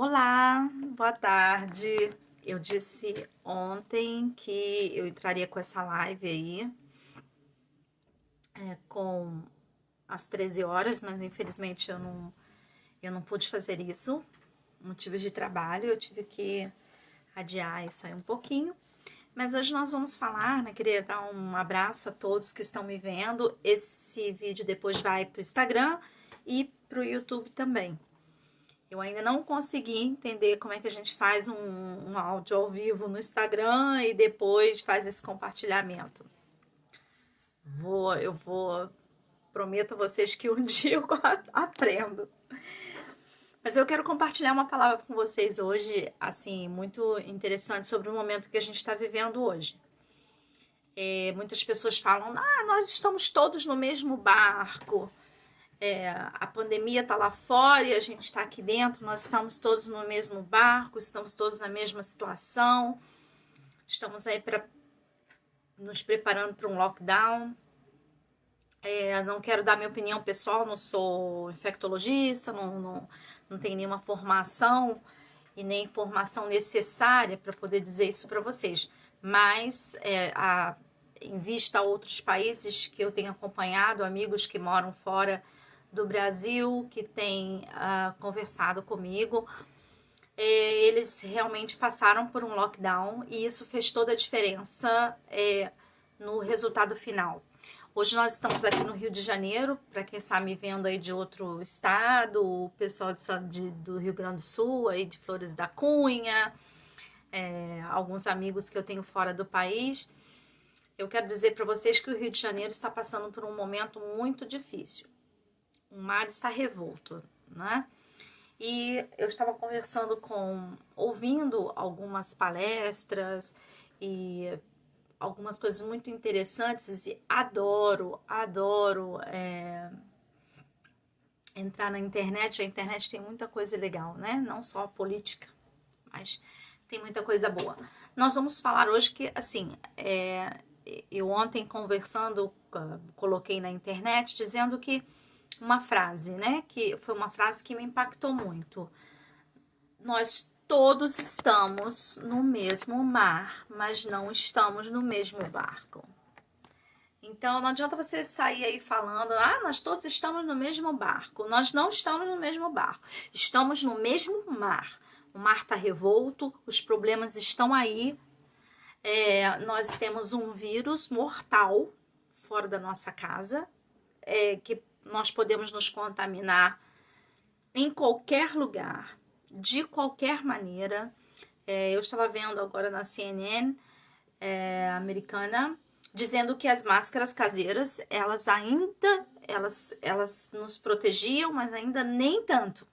Olá, boa tarde. Eu disse ontem que eu entraria com essa live aí, com às 13 horas, mas infelizmente eu não pude fazer isso. Motivos de trabalho, eu tive que adiar isso aí um pouquinho. Mas hoje nós vamos falar, né? Queria dar um abraço a todos que estão me vendo. Esse vídeo depois vai para o Instagram e para o YouTube também. Eu ainda não consegui entender como é que a gente faz um áudio ao vivo no Instagram e depois faz esse compartilhamento. Prometo a vocês que um dia eu aprendo. Mas eu quero compartilhar uma palavra com vocês hoje, assim, muito interessante sobre o momento que a gente está vivendo hoje. Muitas pessoas falam, nós estamos todos no mesmo barco. A pandemia está lá fora e a gente está aqui dentro, nós estamos todos no mesmo barco, estamos todos na mesma situação, estamos aí nos preparando para um lockdown. Não quero dar minha opinião pessoal, não sou infectologista, não tenho nenhuma formação e nem informação necessária para poder dizer isso para vocês, mas em vista a outros países que eu tenho acompanhado, amigos que moram fora do Brasil, que têm conversado comigo, eles realmente passaram por um lockdown e isso fez toda a diferença no resultado final. Hoje nós estamos aqui no Rio de Janeiro, para quem está me vendo aí de outro estado, o pessoal do Rio Grande do Sul, aí de Flores da Cunha, alguns amigos que eu tenho fora do país. Eu quero dizer para vocês que o Rio de Janeiro está passando por um momento muito difícil. O mar está revolto, né? E eu estava ouvindo algumas palestras e algumas coisas muito interessantes e adoro entrar na internet. A internet tem muita coisa legal, né? Não só a política, mas tem muita coisa boa. Nós vamos falar hoje que, assim, eu ontem conversando, coloquei na internet dizendo que uma frase, né? Que foi uma frase que me impactou muito. Nós todos estamos no mesmo mar, mas não estamos no mesmo barco. Então, não adianta você sair aí falando, nós todos estamos no mesmo barco. Nós não estamos no mesmo barco. Estamos no mesmo mar. O mar está revolto, os problemas estão aí. Nós temos um vírus mortal fora da nossa casa, que nós podemos nos contaminar em qualquer lugar, de qualquer maneira. Eu estava vendo agora na CNN americana, dizendo que as máscaras caseiras, elas nos protegiam, mas ainda nem tanto.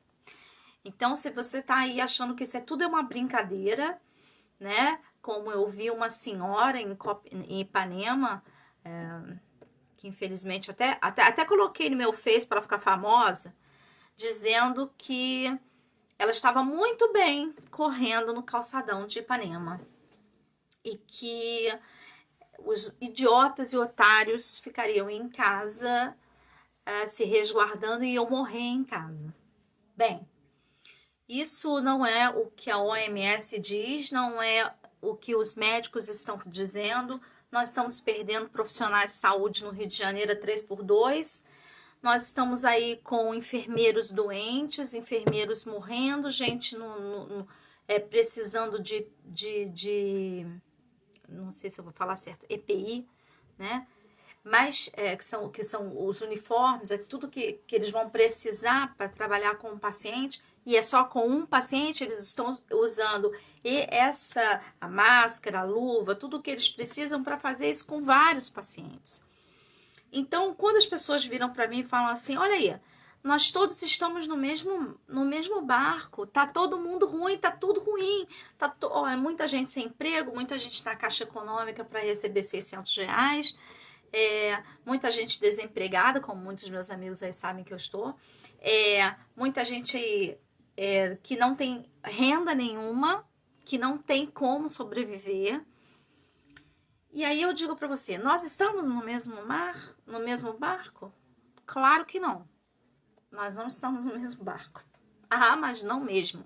Então, se você está aí achando que isso tudo é uma brincadeira, né? Como eu vi uma senhora em Ipanema, que infelizmente até coloquei no meu Face para ficar famosa, dizendo que ela estava muito bem correndo no calçadão de Ipanema e que os idiotas e otários ficariam em casa se resguardando e iam morrer em casa. Bem, isso não é o que a OMS diz, não é o que os médicos estão dizendo. Nós estamos perdendo profissionais de saúde no Rio de Janeiro a 3x2. Nós estamos aí com enfermeiros doentes, enfermeiros morrendo, gente precisando de não sei se eu vou falar certo, EPI, né? Mas que são os uniformes, tudo que eles vão precisar para trabalhar com um paciente, e é só com um paciente, eles estão usando a máscara, a luva, tudo que eles precisam para fazer isso com vários pacientes. Então, quando as pessoas viram para mim e falam assim, olha aí, nós todos estamos no mesmo barco, tá todo mundo ruim, tá tudo ruim, muita gente sem emprego, muita gente na Caixa Econômica para receber R$600, muita gente desempregada, como muitos meus amigos aí sabem que eu estou, muita gente aí que não tem renda nenhuma, que não tem como sobreviver. E aí eu digo para você, nós estamos no mesmo mar, no mesmo barco? Claro que não. Nós não estamos no mesmo barco. Mas não mesmo.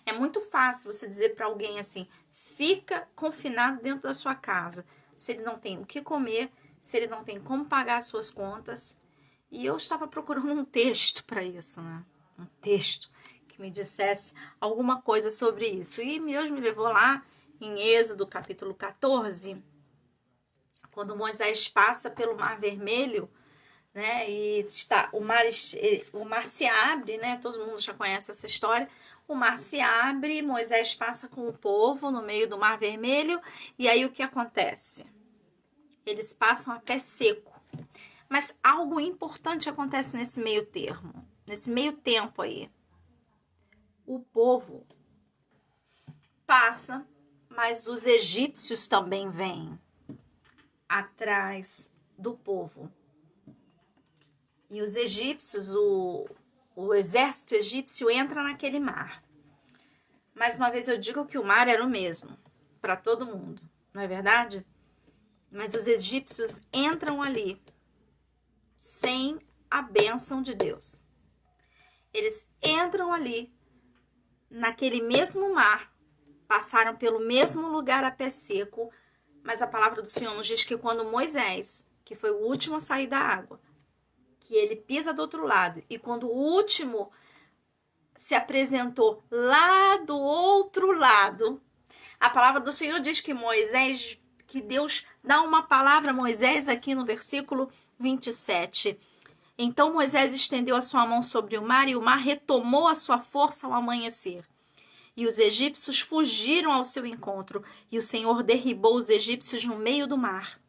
É muito fácil você dizer para alguém assim, fica confinado dentro da sua casa, se ele não tem o que comer, se ele não tem como pagar as suas contas. E eu estava procurando um texto para isso, né? Um texto que me dissesse alguma coisa sobre isso. E Deus me levou lá em Êxodo, capítulo 14, quando Moisés passa pelo Mar Vermelho, né? E está, o mar se abre, né? Todo mundo já conhece essa história. O mar se abre, Moisés passa com o povo no meio do Mar Vermelho, e aí o que acontece? Eles passam a pé seco. Mas algo importante acontece nesse meio termo, nesse meio tempo aí. O povo passa, mas os egípcios também vêm atrás do povo. E os egípcios, o exército egípcio entra naquele mar. Mais uma vez eu digo que o mar era o mesmo para todo mundo, não é verdade? Mas os egípcios entram ali sem a bênção de Deus. Eles entram ali naquele mesmo mar, passaram pelo mesmo lugar a pé seco, mas a palavra do Senhor nos diz que quando Moisés, que foi o último a sair da água, que ele pisa do outro lado, e quando o último se apresentou lá do outro lado, a palavra do Senhor diz que Moisés, que Deus dá uma palavra a Moisés aqui no versículo 27. Então Moisés estendeu a sua mão sobre o mar, e o mar retomou a sua força ao amanhecer. E os egípcios fugiram ao seu encontro, e o Senhor derribou os egípcios no meio do mar.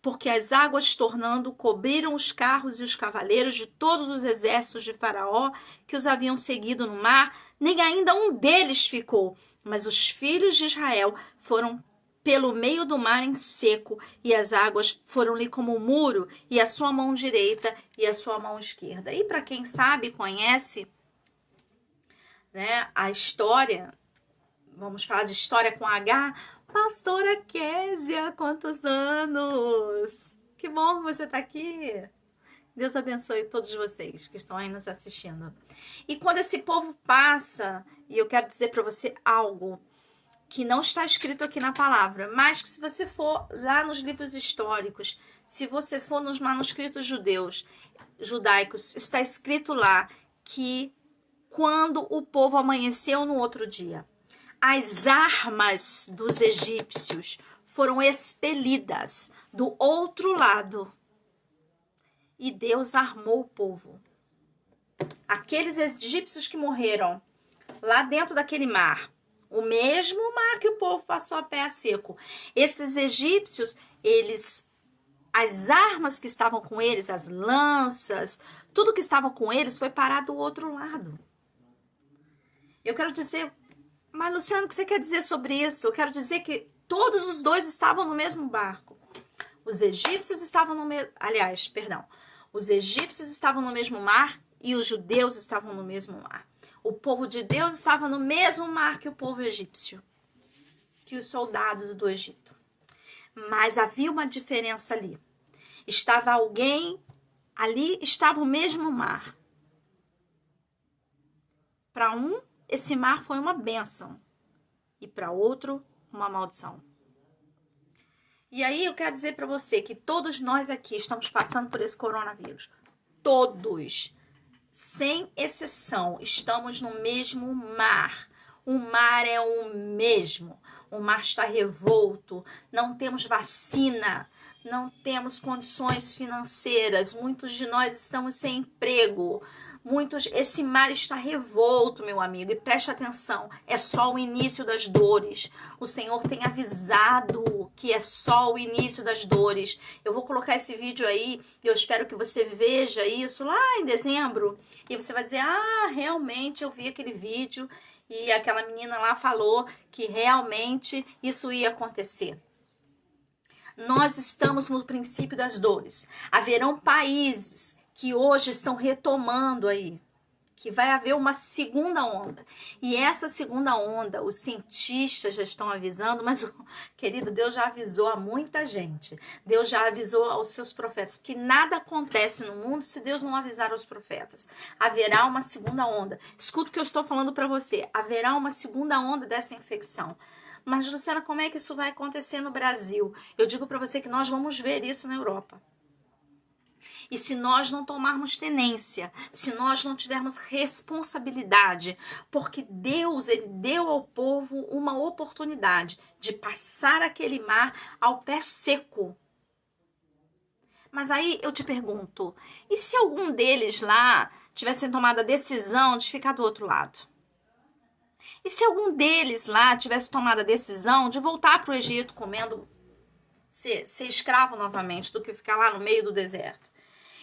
Porque as águas, tornando, cobriram os carros e os cavaleiros de todos os exércitos de Faraó que os haviam seguido no mar, nem ainda um deles ficou. Mas os filhos de Israel foram pelo meio do mar em seco, e as águas foram-lhe como um muro, e a sua mão direita e a sua mão esquerda. E para quem sabe, conhece, né, a história, vamos falar de história com H, Pastora Késia, quantos anos! Que bom que você está aqui. Deus abençoe todos vocês que estão aí nos assistindo. E quando esse povo passa, e eu quero dizer para você algo que não está escrito aqui na palavra, mas que se você for lá nos livros históricos, se você for nos manuscritos judaicos, está escrito lá que quando o povo amanheceu no outro dia, as armas dos egípcios foram expelidas do outro lado. E Deus armou o povo. Aqueles egípcios que morreram lá dentro daquele mar, o mesmo mar que o povo passou a pé a seco. Esses egípcios, as armas que estavam com eles, as lanças, tudo que estava com eles foi parar do outro lado. Eu quero dizer, mas Luciano, o que você quer dizer sobre isso? Eu quero dizer que todos os dois estavam no mesmo barco. Os egípcios estavam os egípcios estavam no mesmo mar e os judeus estavam no mesmo mar. O povo de Deus estava no mesmo mar que o povo egípcio, que os soldados do Egito. Mas havia uma diferença ali. Estava alguém, ali estava o mesmo mar. Para um, esse mar foi uma bênção, e para outro, uma maldição. E aí eu quero dizer para você que todos nós aqui estamos passando por esse coronavírus. Todos, sem exceção, estamos no mesmo mar. O mar é o mesmo. O mar está revolto, não temos vacina, não temos condições financeiras, muitos de nós estamos sem emprego. Esse mar está revolto, meu amigo, e preste atenção, é só o início das dores. O Senhor tem avisado que é só o início das dores. Eu vou colocar esse vídeo aí, e eu espero que você veja isso lá em dezembro, e você vai dizer, realmente eu vi aquele vídeo, e aquela menina lá falou que realmente isso ia acontecer. Nós estamos no princípio das dores. Haverão países que hoje estão retomando aí que vai haver uma segunda onda. E essa segunda onda, os cientistas já estão avisando, mas, querido, Deus já avisou a muita gente. Deus já avisou aos seus profetas, que nada acontece no mundo se Deus não avisar aos profetas. Haverá uma segunda onda. Escuta o que eu estou falando para você. Haverá uma segunda onda dessa infecção. Mas, Luciana, como é que isso vai acontecer no Brasil? Eu digo para você que nós vamos ver isso na Europa. E se nós não tomarmos tenência, se nós não tivermos responsabilidade, porque Deus, ele deu ao povo uma oportunidade de passar aquele mar ao pé seco. Mas aí eu te pergunto, e se algum deles lá tivessem tomado a decisão de ficar do outro lado? E se algum deles lá tivesse tomado a decisão de voltar para o Egito comendo, ser escravo novamente, do que ficar lá no meio do deserto?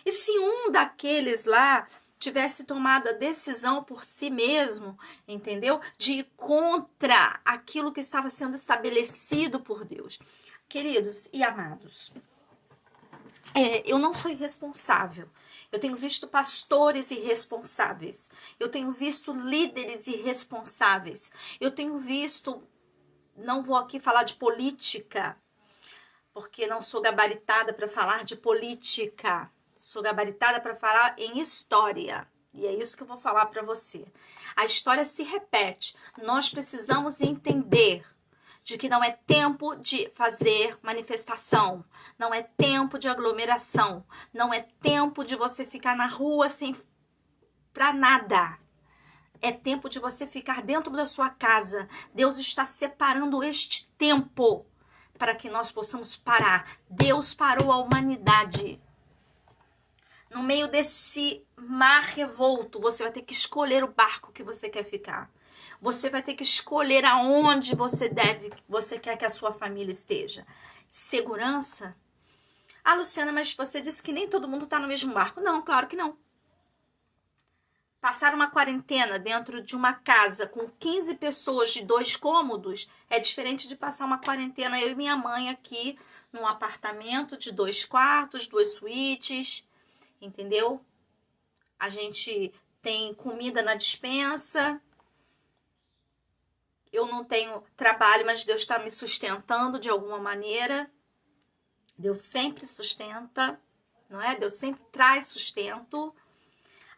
E se um daqueles lá tivesse tomado a decisão por si mesmo, entendeu? De ir contra aquilo que estava sendo estabelecido por Deus. Queridos e amados, eu não sou irresponsável. Eu tenho visto pastores irresponsáveis. Eu tenho visto líderes irresponsáveis. Eu tenho visto, não vou aqui falar de política, porque não sou gabaritada para falar de política. Sou gabaritada para falar em história. E é isso que eu vou falar para você. A história se repete. Nós precisamos entender de que não é tempo de fazer manifestação. Não é tempo de aglomeração. Não é tempo de você ficar na rua sem para nada. É tempo de você ficar dentro da sua casa. Deus está separando este tempo para que nós possamos parar. Deus parou a humanidade. No meio desse mar revolto, você vai ter que escolher o barco que você quer ficar. Você vai ter que escolher aonde você quer que a sua família esteja. Segurança? Ah, Luciana, mas você disse que nem todo mundo está no mesmo barco. Não, claro que não. Passar uma quarentena dentro de uma casa com 15 pessoas de 2 cômodos é diferente de passar uma quarentena eu e minha mãe aqui num apartamento de 2 quartos, 2 suítes. Entendeu? A gente tem comida na despensa. Eu não tenho trabalho, mas Deus está me sustentando de alguma maneira. Deus sempre sustenta, não é? Deus sempre traz sustento.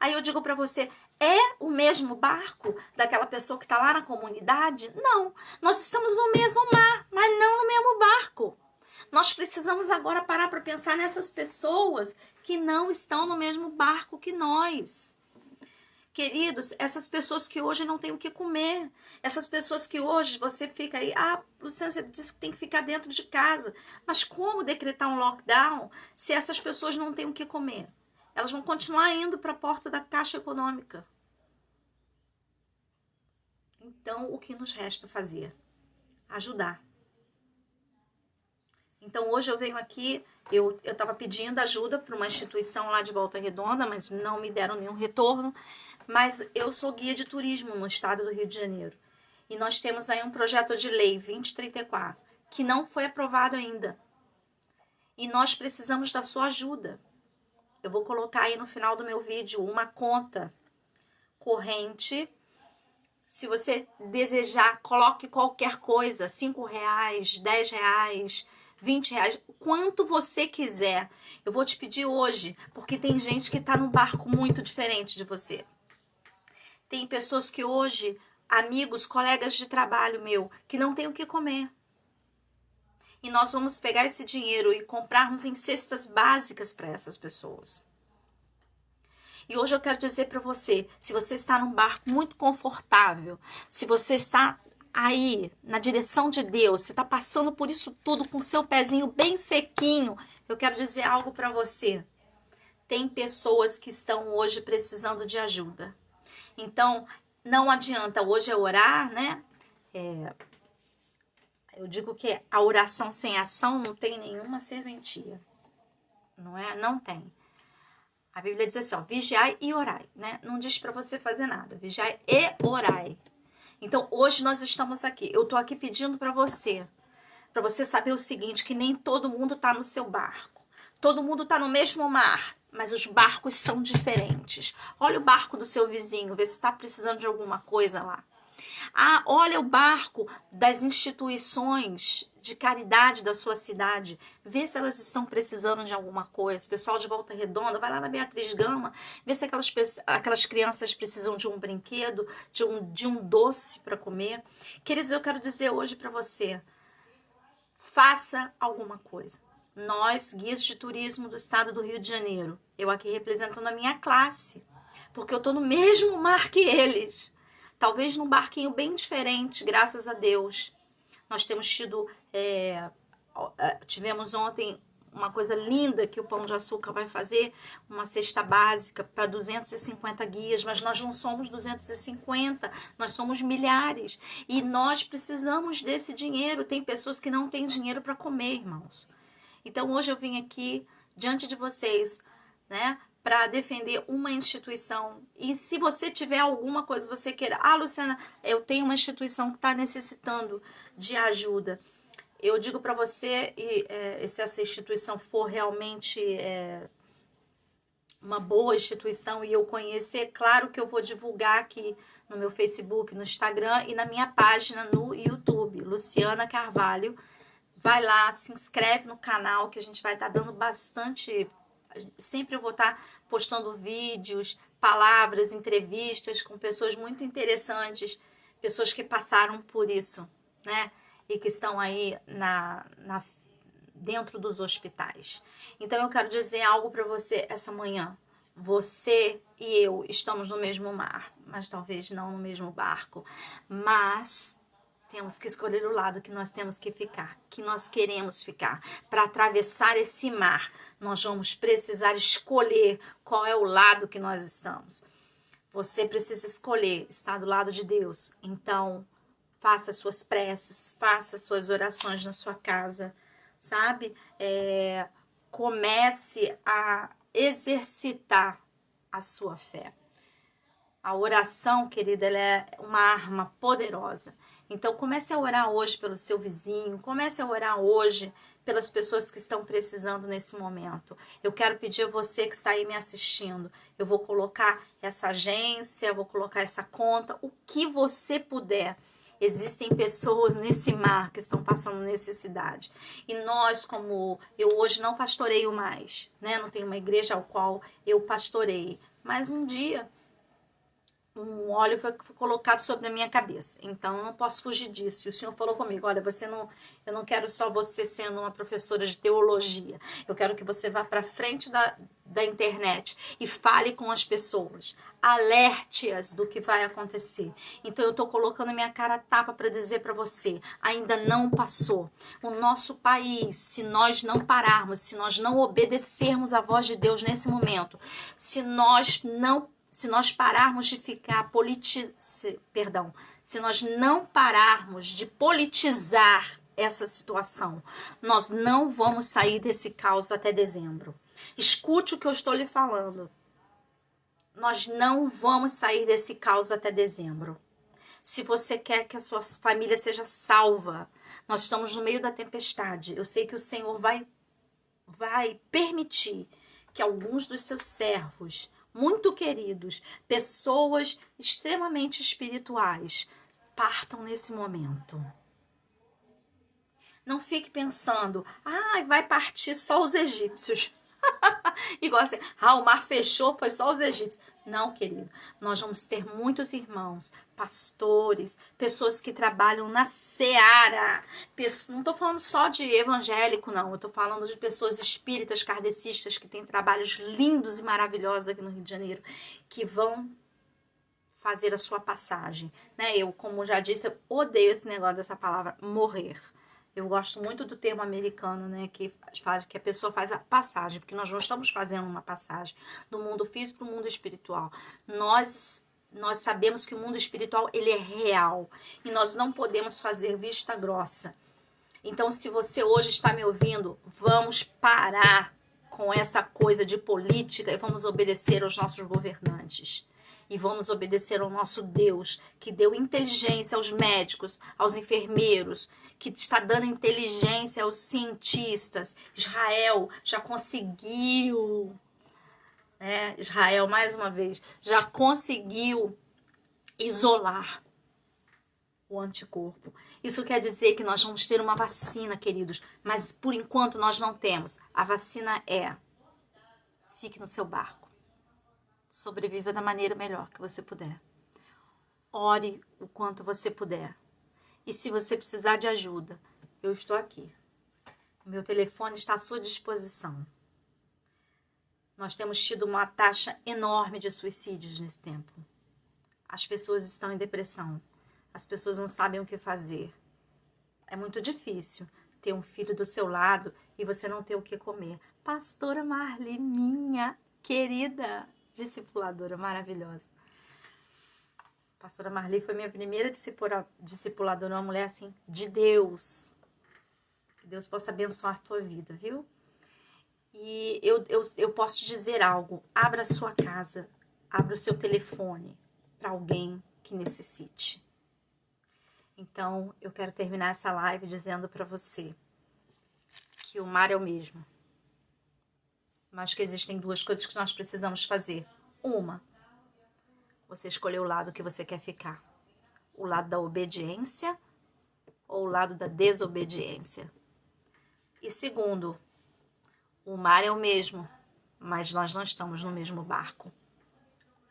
Aí eu digo para você, é o mesmo barco daquela pessoa que está lá na comunidade? Não, nós estamos no mesmo mar, mas não no mesmo barco. Nós precisamos agora parar para pensar nessas pessoas que não estão no mesmo barco que nós. Queridos, essas pessoas que hoje não têm o que comer, essas pessoas que hoje você fica aí, Luciana, você disse que tem que ficar dentro de casa, mas como decretar um lockdown se essas pessoas não têm o que comer? Elas vão continuar indo para a porta da Caixa Econômica. Então, o que nos resta fazer? Ajudar. Então, hoje eu venho aqui, eu estava pedindo ajuda para uma instituição lá de Volta Redonda, mas não me deram nenhum retorno. Mas eu sou guia de turismo no estado do Rio de Janeiro. E nós temos aí um projeto de lei 2034, que não foi aprovado ainda. E nós precisamos da sua ajuda. Eu vou colocar aí no final do meu vídeo uma conta corrente. Se você desejar, coloque qualquer coisa, R$5, R$10, R$20, quanto você quiser. Eu vou te pedir hoje, porque tem gente que está num barco muito diferente de você. Tem pessoas que hoje, amigos, colegas de trabalho meu, que não têm o que comer. E nós vamos pegar esse dinheiro e comprarmos em cestas básicas para essas pessoas. E hoje eu quero dizer para você, se você está num barco muito confortável, se você está aí na direção de Deus, se está passando por isso tudo com seu pezinho bem sequinho, eu quero dizer algo para você. Tem pessoas que estão hoje precisando de ajuda. Então, não adianta hoje orar, né? Eu digo que a oração sem ação não tem nenhuma serventia. Não é? Não tem. A Bíblia diz assim, ó, vigiai e orai, né? Não diz para você fazer nada. Vigiai e orai. Então, hoje nós estamos aqui. Eu tô aqui pedindo para você saber o seguinte, que nem todo mundo tá no seu barco. Todo mundo tá no mesmo mar. mas os barcos são diferentes. Olha o barco do seu vizinho, vê se está precisando de alguma coisa lá. Ah, olha o barco das instituições de caridade da sua cidade. Vê se elas estão precisando de alguma coisa. Pessoal de Volta Redonda, vai lá na Beatriz Gama, vê se aquelas crianças precisam de um brinquedo, de um doce para comer. Queridos, eu quero dizer hoje para você, faça alguma coisa. Nós, guias de turismo do estado do Rio de Janeiro, eu aqui representando a minha classe, porque eu estou no mesmo mar que eles. Talvez num barquinho bem diferente, graças a Deus. Nós temos tido, tivemos ontem uma coisa linda que o Pão de Açúcar vai fazer, uma cesta básica para 250 guias, mas nós não somos 250, nós somos milhares. E nós precisamos desse dinheiro. Tem pessoas que não têm dinheiro para comer, irmãos. Então hoje eu vim aqui diante de vocês, né, para defender uma instituição. E se você tiver alguma coisa, você queira, Luciana, eu tenho uma instituição que está necessitando de ajuda. Eu digo para você, se essa instituição for realmente uma boa instituição e eu conhecer, claro que eu vou divulgar aqui no meu Facebook, no Instagram e na minha página no YouTube, Luciana Carvalho. Vai lá, se inscreve no canal que a gente vai estar dando bastante. Sempre eu vou estar postando vídeos, palavras, entrevistas com pessoas muito interessantes, pessoas que passaram por isso, né? E que estão aí dentro dos hospitais. Então eu quero dizer algo para você essa manhã. Você e eu estamos no mesmo mar, mas talvez não no mesmo barco. Mas temos que escolher o lado que nós temos que ficar, que nós queremos ficar. Para atravessar esse mar, nós vamos precisar escolher qual é o lado que nós estamos. Você precisa escolher estar do lado de Deus. Então, faça suas preces, faça suas orações na sua casa, sabe? Comece a exercitar a sua fé. A oração, querida, ela é uma arma poderosa. Então, comece a orar hoje pelo seu vizinho, comece a orar hoje pelas pessoas que estão precisando nesse momento. Eu quero pedir a você que está aí me assistindo, eu vou colocar essa agência, vou colocar essa conta, o que você puder. Existem pessoas nesse mar que estão passando necessidade. E nós, como eu hoje não pastoreio mais, né? Não tenho uma igreja ao qual eu pastorei, mas um dia um óleo foi colocado sobre a minha cabeça. Então, eu não posso fugir disso. E o Senhor falou comigo, olha, eu não quero só você sendo uma professora de teologia. Eu quero que você vá para frente da internet e fale com as pessoas. Alerte-as do que vai acontecer. Então, eu estou colocando a minha cara a tapa para dizer para você, ainda não passou. O nosso país, se nós não pararmos, se nós não obedecermos à voz de Deus nesse momento, se nós pararmos de ficar se nós não pararmos de politizar essa situação, nós não vamos sair desse caos até dezembro. Escute o que eu estou lhe falando. Nós não vamos sair desse caos até dezembro. Se você quer que a sua família seja salva, nós estamos no meio da tempestade. Eu sei que o Senhor vai permitir que alguns dos seus servos muito queridos, pessoas extremamente espirituais, partam nesse momento. Não fique pensando, vai partir só os egípcios. Igual assim, o mar fechou, foi só os egípcios. Não, querido, nós vamos ter muitos irmãos, pastores, pessoas que trabalham na seara. Não estou falando só de evangélico, não. Eu estou falando de pessoas espíritas, kardecistas, que têm trabalhos lindos e maravilhosos aqui no Rio de Janeiro, que vão fazer a sua passagem. Né? Eu, como já disse, eu odeio esse negócio dessa palavra morrer. Eu gosto muito do termo americano, né, que a pessoa faz a passagem, porque nós não estamos fazendo uma passagem do mundo físico para o mundo espiritual. Nós sabemos que o mundo espiritual, ele é real, e nós não podemos fazer vista grossa. Então, se você hoje está me ouvindo, vamos parar com essa coisa de política e vamos obedecer aos nossos governantes. E vamos obedecer ao nosso Deus, que deu inteligência aos médicos, aos enfermeiros, que está dando inteligência aos cientistas. Israel já conseguiu né? Israel, mais uma vez, já conseguiu isolar o anticorpo. Isso quer dizer que nós vamos ter uma vacina, queridos, mas por enquanto nós não temos. A vacina é: fique no seu barco. Sobreviva da maneira melhor que você puder. Ore o quanto você puder. E se você precisar de ajuda, eu estou aqui. O meu telefone está à sua disposição. Nós temos tido uma taxa enorme de suicídios nesse tempo. As pessoas estão em depressão. As pessoas não sabem o que fazer. É muito difícil ter um filho do seu lado e você não ter o que comer. Pastora Marli, minha querida discipuladora maravilhosa. Pastora Marli foi minha primeira discipuladora, uma mulher assim, de Deus. Que Deus possa abençoar a tua vida, viu? E eu posso te dizer algo. Abra a sua casa, abra o seu telefone para alguém que necessite. Então, eu quero terminar essa live dizendo para você que o mar é o mesmo, mas que existem duas coisas que nós precisamos fazer. Uma, você escolher o lado que você quer ficar. O lado da obediência ou o lado da desobediência. E segundo, o mar é o mesmo, mas nós não estamos no mesmo barco.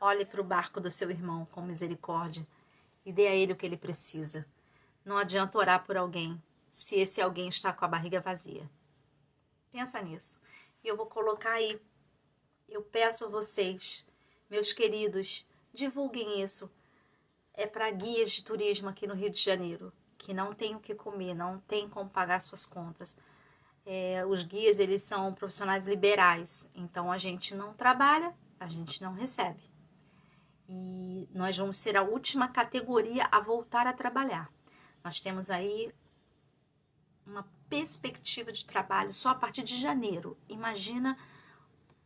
Olhe para o barco do seu irmão com misericórdia e dê a ele o que ele precisa. Não adianta orar por alguém se esse alguém está com a barriga vazia. Pensa nisso. E eu vou colocar aí. Eu peço a vocês, meus queridos, divulguem isso. É para guias de turismo aqui no Rio de Janeiro, que não tem o que comer, não tem como pagar suas contas. Os guias, eles são profissionais liberais, então a gente não trabalha, a gente não recebe. E nós vamos ser a última categoria a voltar a trabalhar. Nós temos aí uma perspectiva de trabalho só a partir de janeiro. Imagina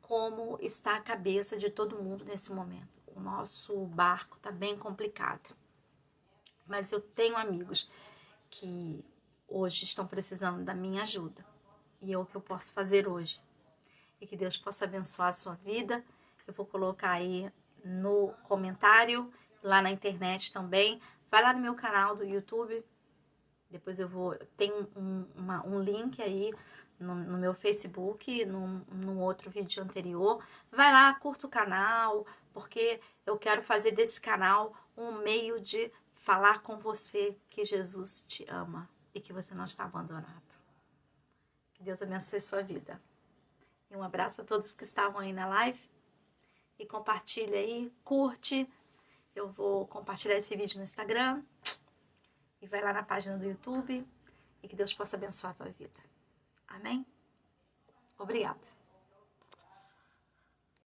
como está a cabeça de todo mundo nesse momento. O nosso barco está bem complicado. Mas eu tenho amigos que hoje estão precisando da minha ajuda. E é o que eu posso fazer hoje. E que Deus possa abençoar a sua vida. Eu vou colocar aí no comentário, lá na internet também. Vai lá no meu canal do YouTube. Depois tem um link aí no meu Facebook, num outro vídeo anterior. Vai lá, curta o canal, porque eu quero fazer desse canal um meio de falar com você que Jesus te ama e que você não está abandonado. Que Deus abençoe sua vida. E um abraço a todos que estavam aí na live. E compartilha aí, curte. Eu vou compartilhar esse vídeo no Instagram. E vai lá na página do YouTube. E que Deus possa abençoar a tua vida. Amém? Obrigada.